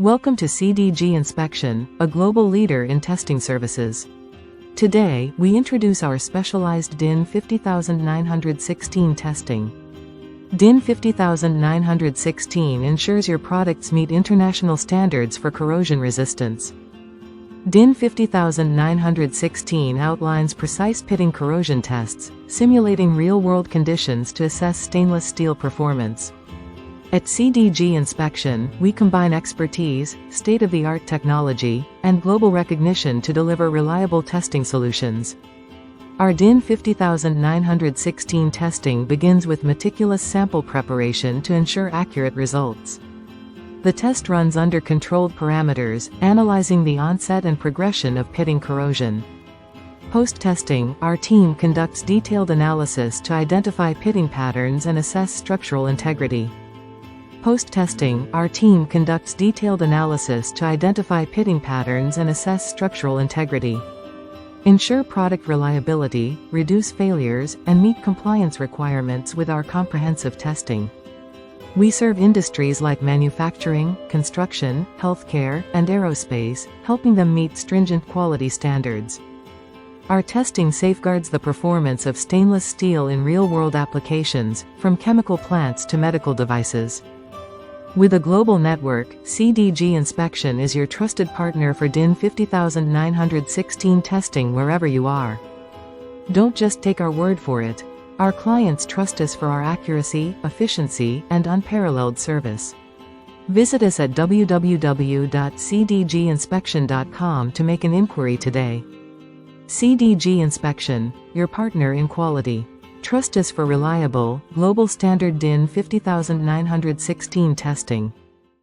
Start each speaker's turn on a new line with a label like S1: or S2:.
S1: Welcome to CDG Inspection, a global leader in testing services. Today, we introduce our specialized DIN 50916 testing. DIN 50916 ensures your products meet international standards for corrosion resistance. DIN 50916 outlines precise pitting corrosion tests, simulating real-world conditions to assess stainless steel performance. At CDG Inspection, we combine expertise, state-of-the-art technology, and global recognition to deliver reliable testing solutions. Our DIN 50916 testing begins with meticulous sample preparation to ensure accurate results. The test runs under controlled parameters, analyzing the onset and progression of pitting corrosion. Post-testing, our team conducts detailed analysis to identify pitting patterns and assess structural integrity. Post-testing, our team conducts detailed analysis to identify pitting patterns and assess structural integrity. Ensure product reliability, reduce failures, and meet compliance requirements with our comprehensive testing. We serve industries like manufacturing, construction, healthcare, and aerospace, helping them meet stringent quality standards. Our testing safeguards the performance of stainless steel in real-world applications, from chemical plants to medical devices. With a global network, CDG Inspection is your trusted partner for DIN 50916 testing wherever you are. Don't just take our word for it. Our clients trust us for our accuracy, efficiency, and unparalleled service. Visit us at www.cdginspection.com to make an inquiry today. CDG Inspection, your partner in quality. Trust us for reliable, global standard DIN 50916 testing.